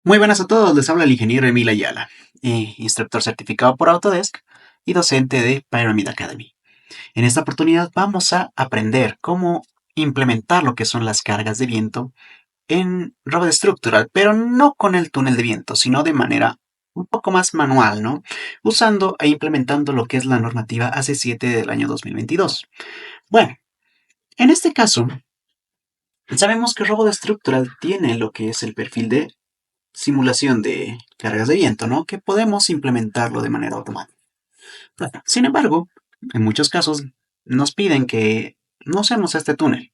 Muy buenas a todos, les habla el ingeniero Emil Ayala, instructor certificado por Autodesk y docente de Pyramid Academy. En esta oportunidad vamos a aprender cómo implementar lo que son las cargas de viento en Robot Structural, pero no con el túnel de viento, sino de manera un poco más manual, ¿no? Usando e implementando lo que es la normativa AC7 del año 2022. Bueno, en este caso, sabemos que Robot Structural tiene lo que es el perfil de simulación de cargas de viento, ¿no? Que podemos implementarlo de manera automática. Bueno, sin embargo, en muchos casos nos piden que no usemos este túnel,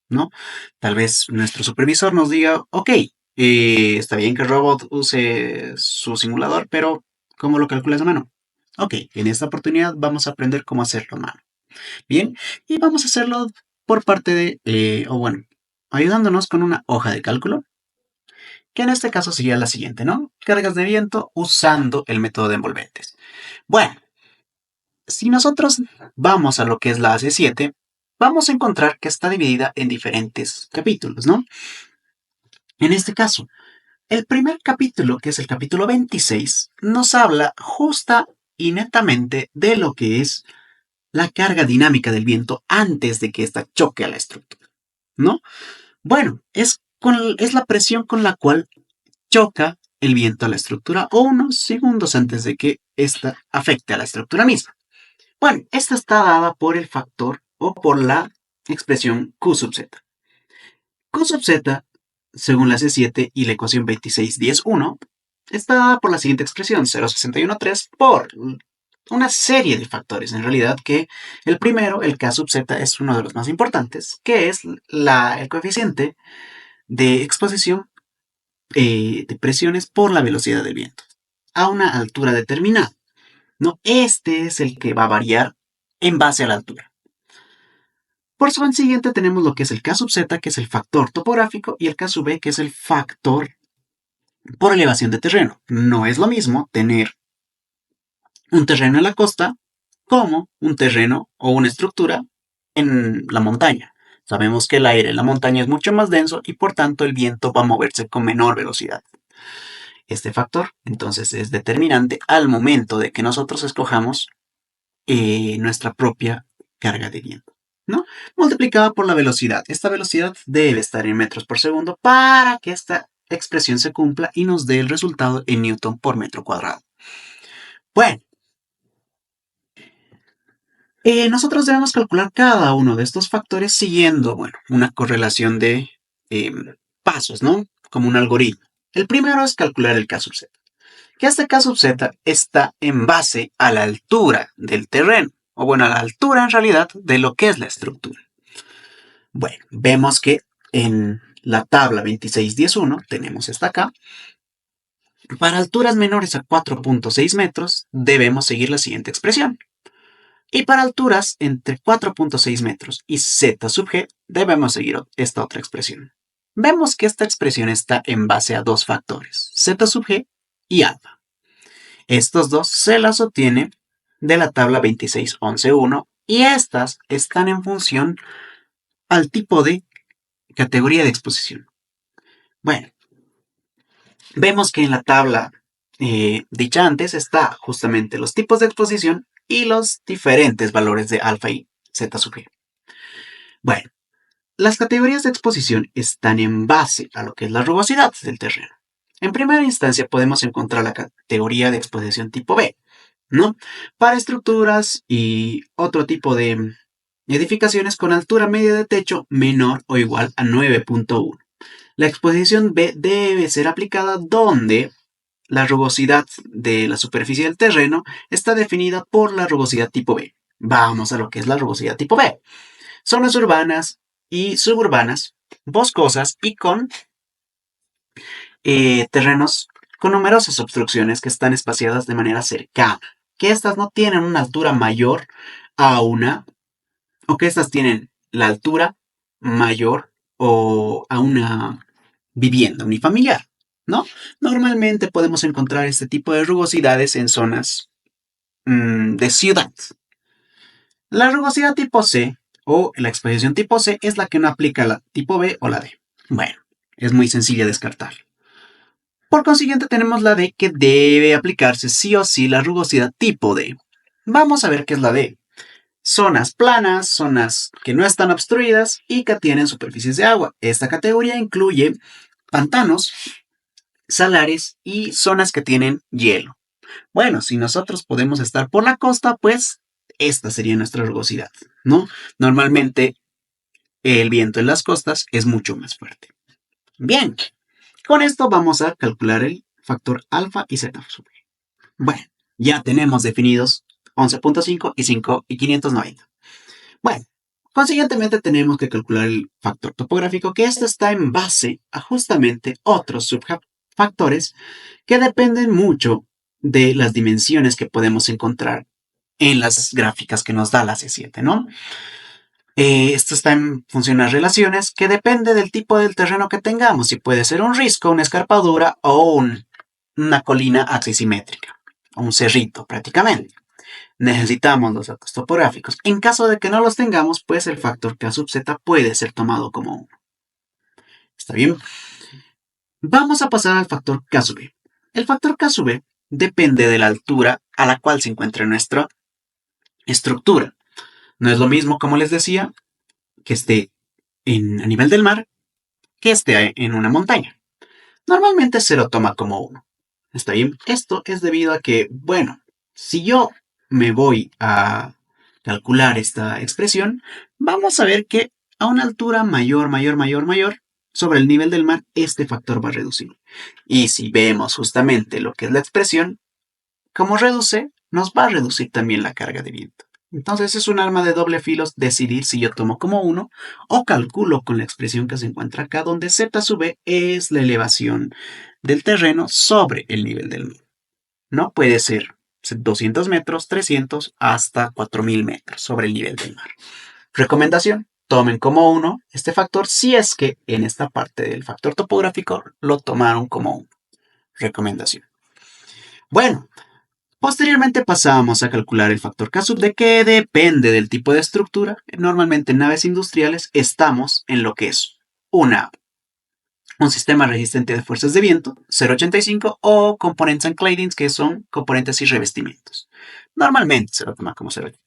¿no? Tal vez nuestro supervisor nos diga, ok, está bien que el robot use su simulador, pero ¿cómo lo calculas a mano? Ok, en esta oportunidad vamos a aprender cómo hacerlo a mano. Bien, y vamos a hacerlo por parte de, o bueno, ayudándonos con una hoja de cálculo que en este caso sería la siguiente, ¿no? Cargas de viento usando el método de envolventes. Bueno, si nosotros vamos a lo que es la AC7, vamos a encontrar que está dividida en diferentes capítulos, ¿no? En este caso, el primer capítulo, que es el capítulo 26, nos habla justa y netamente de lo que es la carga dinámica del viento antes de que ésta choque a la estructura, ¿no? Bueno, es la presión con la cual choca el viento a la estructura o unos segundos antes de que ésta afecte a la estructura misma. Bueno, esta está dada por el factor o por la expresión Q sub z. Q sub z, según la C7 y la ecuación 26.10.1, está dada por la siguiente expresión, 0,613 por una serie de factores. En realidad que el primero, el K sub z, es uno de los más importantes, que es el coeficiente de exposición de presiones por la velocidad del viento a una altura determinada. ¿No? Este es el que va a variar en base a la altura. Por su consiguiente tenemos lo que es el K sub z, que es el factor topográfico, y el K sub b, que es el factor por elevación de terreno. No es lo mismo tener un terreno en la costa como un terreno o una estructura en la montaña. Sabemos que el aire en la montaña es mucho más denso y por tanto el viento va a moverse con menor velocidad. Este factor entonces es determinante al momento de que nosotros escojamos nuestra propia carga de viento, ¿no? Multiplicada por la velocidad. Esta velocidad debe estar en metros por segundo para que esta expresión se cumpla y nos dé el resultado en newton por metro cuadrado. Bueno, nosotros debemos calcular cada uno de estos factores siguiendo, bueno, una correlación de eh, pasos, ¿no? Como un algoritmo. El primero es calcular el K sub z. Que este K sub z está en base a la altura del terreno, o bueno, a la altura en realidad de lo que es la estructura. Bueno, vemos que en la tabla 26.10.1 tenemos esta acá. Para alturas menores a 4.6 metros debemos seguir la siguiente expresión. Y para alturas entre 4.6 metros y z sub g debemos seguir esta otra expresión. Vemos que esta expresión está en base a dos factores, z sub g y alfa. Estos dos se las obtiene de la tabla 26.11.1 y estas están en función al tipo de categoría de exposición. Bueno, vemos que en la tabla dicha antes está justamente los tipos de exposición y los diferentes valores de alfa y z sub g. Bueno, las categorías de exposición están en base a lo que es la rugosidad del terreno. En primera instancia podemos encontrar la categoría de exposición tipo B, ¿no? Para estructuras y otro tipo de edificaciones con altura media de techo menor o igual a 9.1. La exposición B debe ser aplicada donde la rugosidad de la superficie del terreno está definida por la rugosidad tipo B. Vamos a lo que es la rugosidad tipo B. Zonas urbanas y suburbanas, boscosas y con terrenos con numerosas obstrucciones que están espaciadas de manera cercana. Que estas no tienen una altura mayor a una, o que estas tienen la altura mayor o a una vivienda unifamiliar, ¿no? Normalmente podemos encontrar este tipo de rugosidades en zonas de ciudad. La rugosidad tipo C o la exposición tipo C es la que no aplica la tipo B o la D. Bueno, es muy sencilla descartar. Por consiguiente, tenemos la D, que debe aplicarse sí o sí la rugosidad tipo D. Vamos a ver qué es la D. Zonas planas, zonas que no están obstruidas y que tienen superficies de agua. Esta categoría incluye pantanos, salares y zonas que tienen hielo. Bueno, si nosotros podemos estar por la costa, pues esta sería nuestra rugosidad, ¿no? Normalmente el viento en las costas es mucho más fuerte. Bien, con esto vamos a calcular el factor alfa y zeta sub. Bueno, ya tenemos definidos 11.5 y 5 y 590. Bueno, consiguientemente tenemos que calcular el factor topográfico, que este está en base a justamente otros subfactores que dependen mucho de las dimensiones que podemos encontrar en las gráficas que nos da la C7, ¿no? Esto está en función de las relaciones que depende del tipo del terreno que tengamos, si puede ser un risco, una escarpadura o una colina axisimétrica, o un cerrito prácticamente. Necesitamos los datos topográficos. En caso de que no los tengamos, pues el factor K sub z puede ser tomado como 1. ¿Está bien? Vamos a pasar al factor K sub b. El factor K sub b depende de la altura a la cual se encuentra nuestra estructura. No es lo mismo, como les decía, que esté a nivel del mar que esté en una montaña. Normalmente se lo toma como 1. ¿Está bien? Esto es debido a que, bueno, si yo me voy a calcular esta expresión, vamos a ver que a una altura mayor sobre el nivel del mar, este factor va a reducir. Y si vemos justamente lo que es la expresión, como reduce, nos va a reducir también la carga de viento. Entonces es un arma de doble filo decidir si yo tomo como 1 o calculo con la expresión que se encuentra acá, donde z sub b es la elevación del terreno sobre el nivel del mar. ¿No? Puede ser 200 metros, 300 hasta 4000 metros sobre el nivel del mar. Recomendación, tomen como 1 este factor si es que en esta parte del factor topográfico lo tomaron como 1. Recomendación. Bueno, posteriormente pasamos a calcular el factor K sub d, que depende del tipo de estructura. Normalmente en naves industriales estamos en lo que es un sistema resistente de fuerzas de viento, 0.85, o components and claddings, que son componentes y revestimientos. Normalmente se lo toma como 0.85.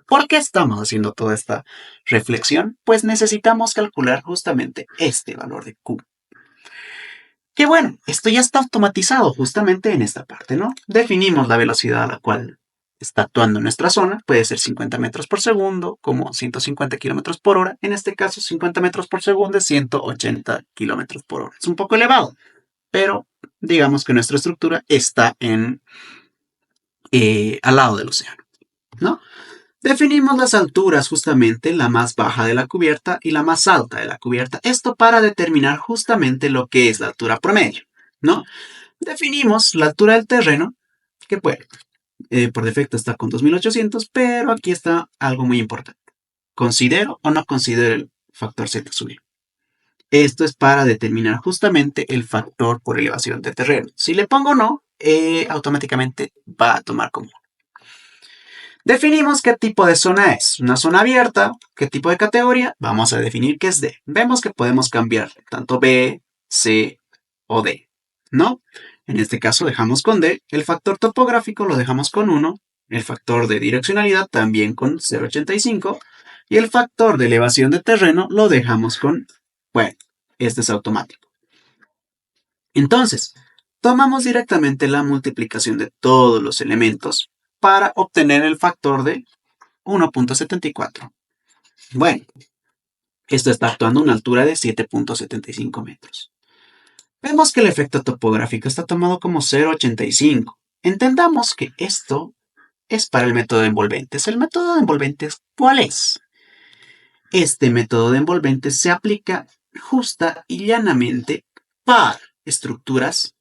¿Por qué estamos haciendo toda esta reflexión? Pues necesitamos calcular justamente este valor de Q. Que bueno, esto ya está automatizado justamente en esta parte, ¿no? Definimos la velocidad a la cual está actuando nuestra zona, puede ser 50 metros por segundo, como 150 kilómetros por hora. En este caso, 50 metros por segundo es 180 kilómetros por hora. Es un poco elevado, pero digamos que nuestra estructura está al lado del océano, ¿no? Definimos las alturas justamente, la más baja de la cubierta y la más alta de la cubierta. Esto para determinar justamente lo que es la altura promedio, ¿no? Definimos la altura del terreno, que bueno, por defecto está con 2800, pero aquí está algo muy importante. ¿Considero o no considero el factor Z sub i? Esto es para determinar justamente el factor por elevación de terreno. Si le pongo no, automáticamente va a tomar como. Definimos qué tipo de zona es. Una zona abierta, qué tipo de categoría, vamos a definir qué es D. Vemos que podemos cambiar tanto B, C o D, ¿no? En este caso dejamos con D, el factor topográfico lo dejamos con 1, el factor de direccionalidad también con 0.85 y el factor de elevación de terreno lo dejamos con, bueno, este es automático. Entonces, tomamos directamente la multiplicación de todos los elementos para obtener el factor de 1.74. Bueno, esto está actuando a una altura de 7.75 metros. Vemos que el efecto topográfico está tomado como 0.85. Entendamos que esto es para el método de envolventes. ¿El método de envolventes cuál es? Este método de envolventes se aplica justa y llanamente para estructuras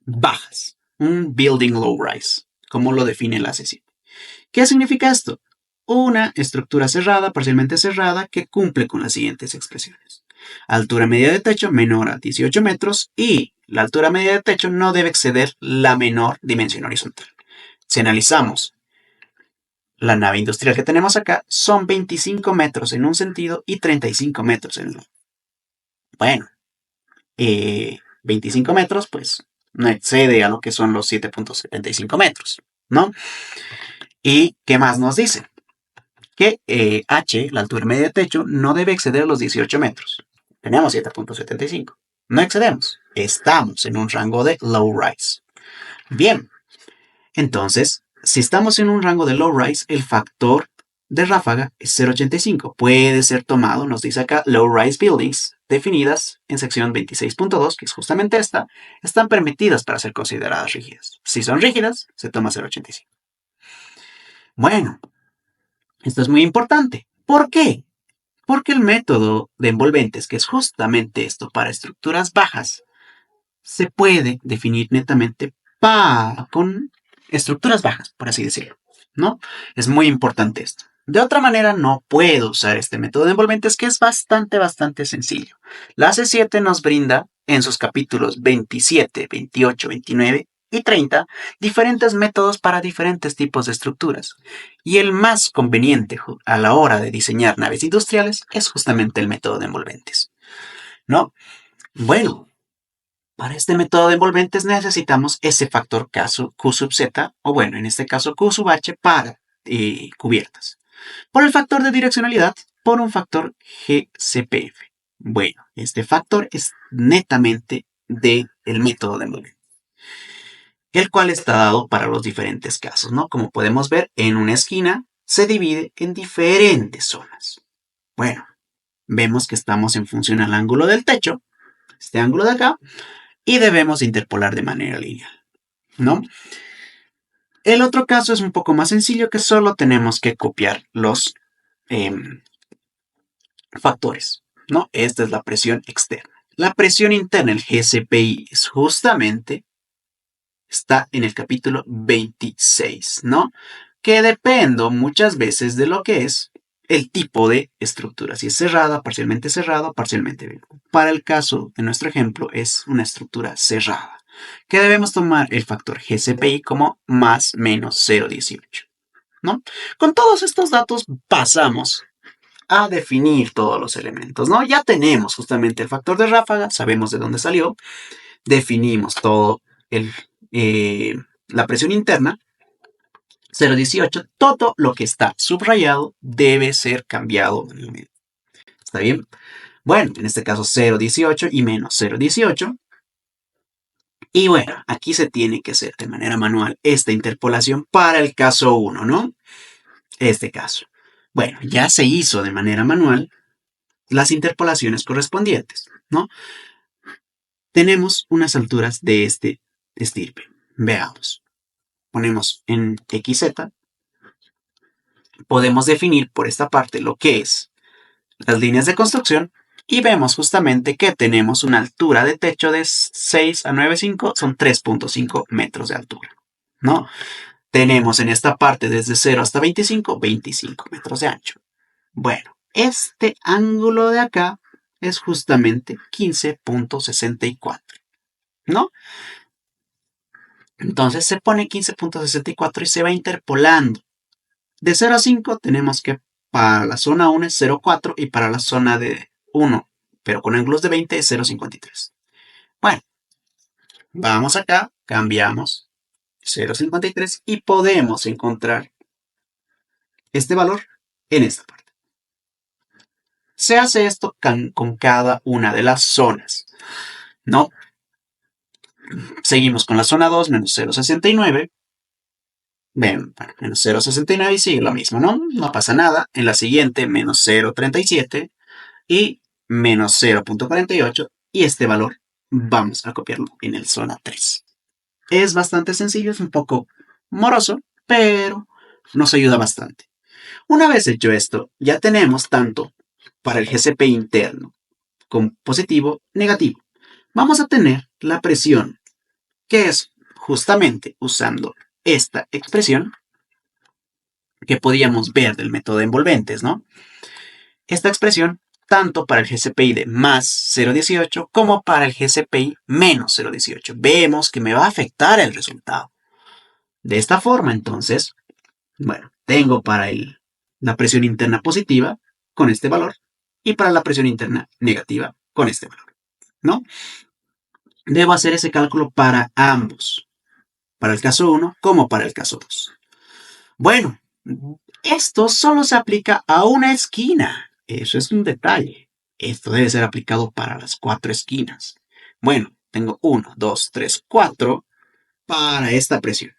bajas. Un building low rise, como lo define la C7. ¿Qué significa esto? Una estructura cerrada, parcialmente cerrada, que cumple con las siguientes expresiones. Altura media de techo menor a 18 metros y la altura media de techo no debe exceder la menor dimensión horizontal. Si analizamos la nave industrial que tenemos acá, son 25 metros en un sentido y 35 metros en el otro. Bueno, 25 metros, pues no excede a lo que son los 7.75 metros, ¿no? ¿Y qué más nos dice? Que H, la altura media de techo, no debe exceder los 18 metros. Tenemos 7.75. No excedemos. Estamos en un rango de low rise. Bien, entonces, si estamos en un rango de low rise, el factor de ráfaga es 0.85. Puede ser tomado, nos dice acá, low rise buildings, definidas en sección 26.2, que es justamente esta, están permitidas para ser consideradas rígidas. Si son rígidas, se toma 0.85. Bueno, esto es muy importante. ¿Por qué? Porque el método de envolventes, que es justamente esto para estructuras bajas, se puede definir netamente con estructuras bajas, por así decirlo, ¿no? Es muy importante esto. De otra manera, no puedo usar este método de envolventes, que es bastante sencillo. La C7 nos brinda en sus capítulos 27, 28, 29 y 30 diferentes métodos para diferentes tipos de estructuras. Y el más conveniente a la hora de diseñar naves industriales es justamente el método de envolventes, ¿no? Bueno, para este método de envolventes necesitamos ese factor Q sub Z, o bueno, en este caso Q sub H para cubiertas. Por el factor de direccionalidad, por un factor GCPF. Bueno, este factor es netamente del método de envolvente, el cual está dado para los diferentes casos, ¿no? Como podemos ver, en una esquina se divide en diferentes zonas. Bueno, vemos que estamos en función al ángulo del techo, este ángulo de acá, y debemos interpolar de manera lineal, ¿no? El otro caso es un poco más sencillo, que solo tenemos que copiar los factores, ¿no? Esta es la presión externa. La presión interna, el GCPI, es justamente, está en el capítulo 26, ¿no? Que depende muchas veces de lo que es el tipo de estructura, si es cerrada, parcialmente abierta. Para el caso de nuestro ejemplo, es una estructura cerrada, que debemos tomar el factor GCPI como más menos 0.18, ¿no? Con todos estos datos pasamos a definir todos los elementos, ¿no? Ya tenemos justamente el factor de ráfaga, sabemos de dónde salió, definimos todo la presión interna, 0.18, todo lo que está subrayado debe ser cambiado. ¿Está bien? Bueno, en este caso 0.18 y menos 0.18. Y bueno, aquí se tiene que hacer de manera manual esta interpolación para el caso 1, ¿no? Este caso. Bueno, ya se hizo de manera manual las interpolaciones correspondientes, ¿no? Tenemos unas alturas de este estirpe. Veamos. Ponemos en XZ. Podemos definir por esta parte lo que es las líneas de construcción y vemos justamente que tenemos una altura de techo de 6 a 9,5, son 3.5 metros de altura, ¿no? Tenemos en esta parte desde 0 hasta 25, 25 metros de ancho. Bueno, este ángulo de acá es justamente 15.64, ¿no? Entonces se pone 15.64 y se va interpolando. De 0 a 5 tenemos que para la zona 1 es 0.4 y para la zona de 1, pero con ángulos de 20 es 0.53. Bueno, vamos acá, cambiamos 0.53 y podemos encontrar este valor en esta parte. Se hace esto con cada una de las zonas, ¿no? Seguimos con la zona 2, menos 0.69. Ven, bueno, menos 0.69 y sigue lo mismo, ¿no? No pasa nada. En la siguiente, menos 0.37 y menos 0.48. Y este valor vamos a copiarlo en el zona 3. Es bastante sencillo, es un poco moroso, pero nos ayuda bastante. Una vez hecho esto, ya tenemos tanto para el GCP interno como positivo, negativo. Vamos a tener la presión, que es justamente usando esta expresión que podíamos ver del método de envolventes, ¿no? Esta expresión tanto para el GCPI de más 0.18 como para el GCPI menos 0.18. Vemos que me va a afectar el resultado. De esta forma, entonces, bueno, tengo para la presión interna positiva con este valor y para la presión interna negativa con este valor, ¿no? debo hacer ese cálculo para ambos, para el caso 1 como para el caso 2. Bueno, esto solo se aplica a una esquina. Eso es un detalle. Esto debe ser aplicado para las 4 esquinas. Bueno, tengo 1, 2, 3, 4 para esta presión.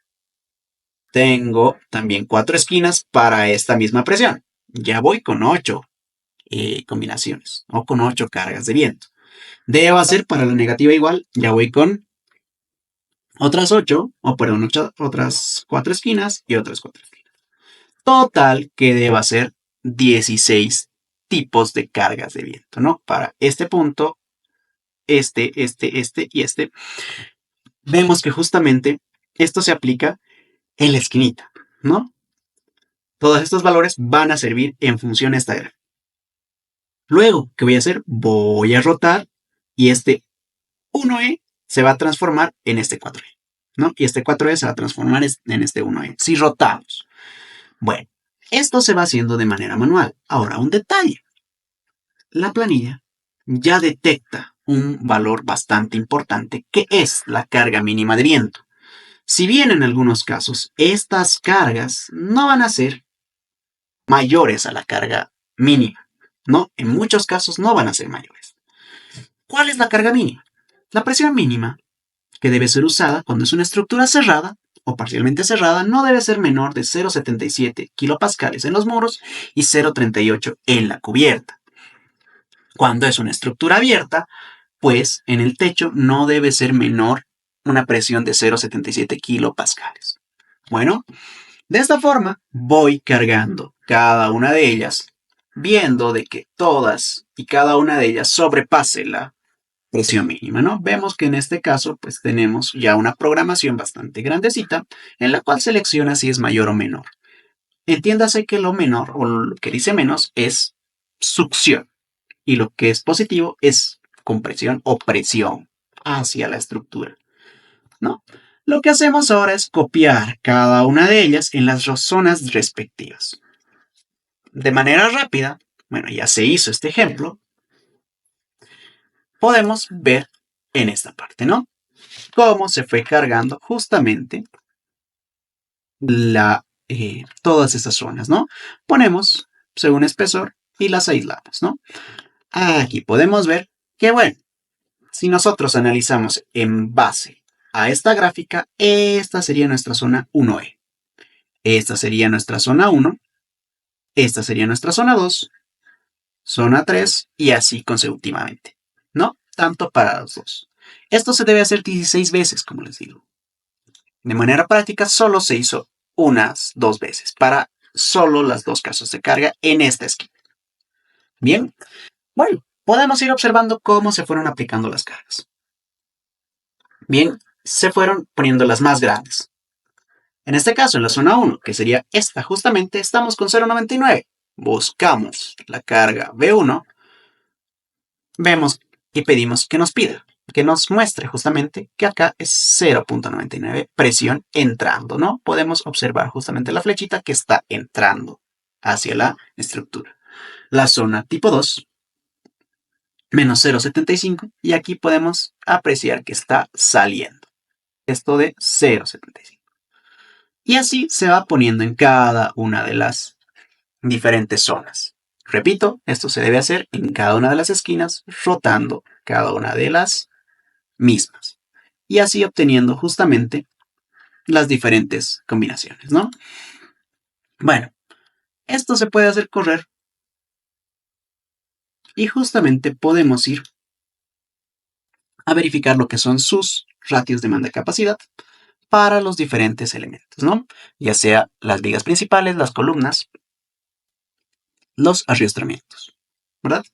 Tengo también 4 esquinas para esta misma presión. Ya voy con 8 combinaciones o con 8 cargas de viento. Debo hacer para la negativa igual, ya voy con otras 8 o perdón, otras 4 esquinas y otras 4 esquinas. Total que debo hacer 16 tipos de cargas de viento, ¿no? Para este punto, este y este. Vemos que justamente esto se aplica en la esquinita, ¿no? Todos estos valores van a servir en función a esta gráfica. Luego, ¿qué voy a hacer? Voy a rotar y este 1E se va a transformar en este 4E, ¿no? Y este 4E se va a transformar en este 1E. Si rotamos. Bueno, esto se va haciendo de manera manual. Ahora, un detalle. La planilla ya detecta un valor bastante importante que es la carga mínima de viento. Si bien en algunos casos estas cargas no van a ser mayores a la carga mínima, ¿no? En muchos casos no van a ser mayores. ¿Cuál es la carga mínima? La presión mínima que debe ser usada cuando es una estructura cerrada o parcialmente cerrada no debe ser menor de 0,77 kilopascales en los muros y 0,38 en la cubierta. Cuando es una estructura abierta, pues en el techo no debe ser menor una presión de 0,77 kilopascales. Bueno, de esta forma voy cargando cada una de ellas, viendo de que todas y cada una de ellas sobrepase la presión mínima, ¿no? Vemos que en este caso pues tenemos ya una programación bastante grandecita en la cual selecciona si es mayor o menor. Entiéndase que lo menor o lo que dice menos es succión y lo que es positivo es compresión o presión hacia la estructura, ¿no? Lo que hacemos ahora es copiar cada una de ellas en las zonas respectivas. De manera rápida, bueno, ya se hizo este ejemplo, podemos ver en esta parte, ¿no? Cómo se fue cargando justamente todas estas zonas, ¿no? Ponemos según espesor y las aislamos, ¿no? Aquí podemos ver que, bueno, si nosotros analizamos en base a esta gráfica, esta sería nuestra zona 1E. Esta sería nuestra zona 1. Esta sería nuestra zona 2, zona 3 y así consecutivamente, ¿no? Tanto para los dos. Esto se debe hacer 16 veces, como les digo. De manera práctica, solo se hizo unas 2 veces para solo las dos casos de carga en esta esquina. Bien, bueno, podemos ir observando cómo se fueron aplicando las cargas. Bien, se fueron poniendo las más grandes. En este caso, en la zona 1, que sería esta justamente, estamos con 0,99. Buscamos la carga B1, vemos y pedimos que nos pida, que nos muestre justamente que acá es 0,99 presión entrando, ¿no? Podemos observar justamente la flechita que está entrando hacia la estructura. La zona tipo 2, menos 0,75, y aquí podemos apreciar que está saliendo. Esto de 0,75. Y así se va poniendo en cada una de las diferentes zonas. Repito, esto se debe hacer en cada una de las esquinas, rotando cada una de las mismas. Y así obteniendo justamente las diferentes combinaciones, ¿no? Bueno, esto se puede hacer correr y justamente podemos ir a verificar lo que son sus ratios de demanda-capacidad para los diferentes elementos, ¿no? Ya sea las vigas principales, las columnas, los arriestramientos, ¿verdad?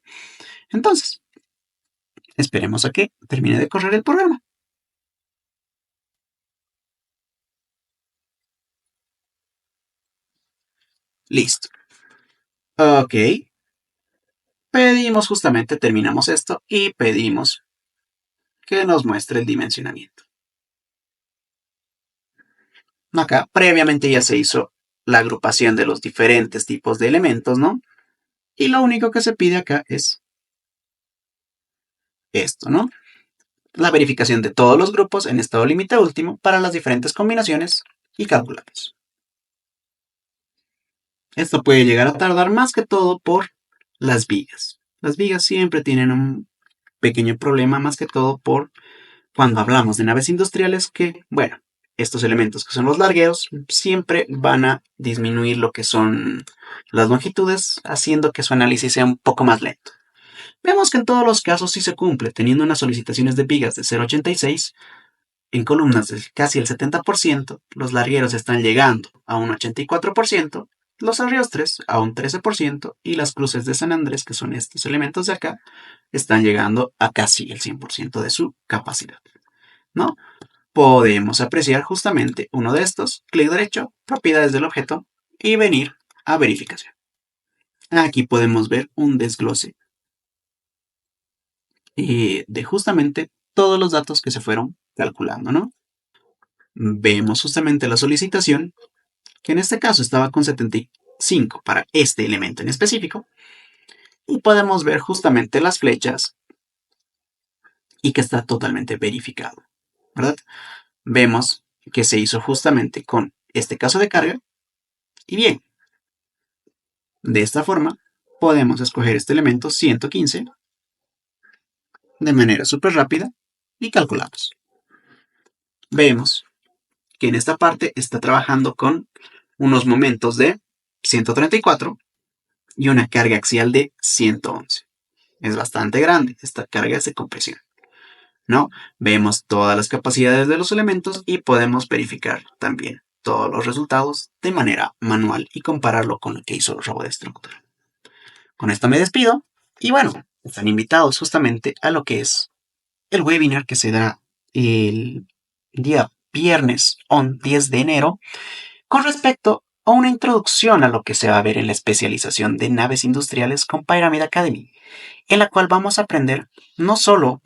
Entonces, esperemos a que termine de correr el programa. Listo. Ok. Pedimos justamente, terminamos esto y pedimos que nos muestre el dimensionamiento. Acá previamente ya se hizo la agrupación de los diferentes tipos de elementos, ¿no? Y lo único que se pide acá es esto, ¿no? la verificación de todos los grupos en estado límite último para las diferentes combinaciones y calculamos. Esto puede llegar a tardar más que todo por las vigas. Las vigas siempre tienen un pequeño problema, más que todo por cuando hablamos de naves industriales que, bueno, estos elementos que son los largueos siempre van a disminuir lo que son las longitudes, haciendo que su análisis sea un poco más lento. Vemos que en todos los casos sí se cumple, teniendo unas solicitaciones de vigas de 0,86, en columnas de casi el 70%, los largueros están llegando a un 84%, los arriostres a un 13% y las cruces de San Andrés, que son estos elementos de acá, están llegando a casi el 100% de su capacidad, ¿no? Podemos apreciar justamente uno de estos, clic derecho, propiedades del objeto y venir a verificación. Aquí podemos ver un desglose de justamente todos los datos que se fueron calculando, ¿no? Vemos justamente la solicitación, que en este caso estaba con 75 para este elemento en específico, y podemos ver justamente las flechas y que está totalmente verificado, ¿verdad? Vemos que se hizo justamente con este caso de carga, y bien, de esta forma podemos escoger este elemento 115 de manera súper rápida y calculamos. Vemos que en esta parte está trabajando con unos momentos de 134 y una carga axial de 111. Es bastante grande esta carga de compresión, ¿no? Vemos todas las capacidades de los elementos y podemos verificar también todos los resultados de manera manual y compararlo con lo que hizo RoboDestructor. Con esto me despido y bueno, están invitados justamente a lo que es el webinar que se da el día viernes 10 de enero con respecto a una introducción a lo que se va a ver en la especialización de naves industriales con Pyramid Academy, en la cual vamos a aprender no solo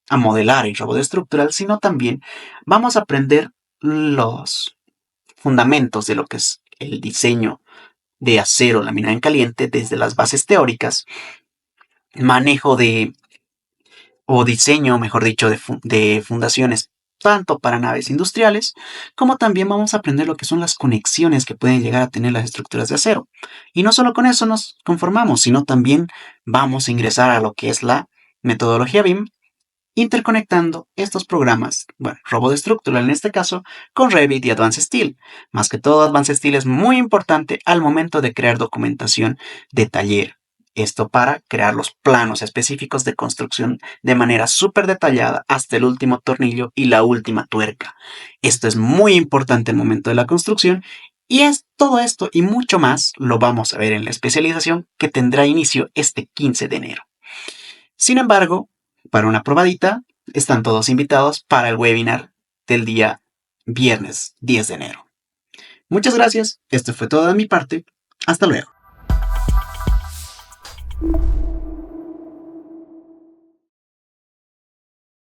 a modelar el robot estructural, sino también vamos a aprender los fundamentos de lo que es el diseño de acero laminado en caliente desde las bases teóricas, manejo de o diseño, mejor dicho, de fundaciones tanto para naves industriales, como también vamos a aprender lo que son las conexiones que pueden llegar a tener las estructuras de acero. Y no solo con eso nos conformamos, sino también vamos a ingresar a lo que es la metodología BIM, interconectando estos programas, bueno, Robot Structural en este caso, con Revit y Advanced Steel. Más que todo, Advanced Steel es muy importante al momento de crear documentación de taller. Esto para crear los planos específicos de construcción de manera súper detallada hasta el último tornillo y la última tuerca. Esto es muy importante al momento de la construcción y es todo esto y mucho más lo vamos a ver en la especialización que tendrá inicio este 15 de enero. Sin embargo, para una probadita, están todos invitados para el webinar del día viernes 10 de enero. Muchas gracias, esto fue todo de mi parte, hasta luego.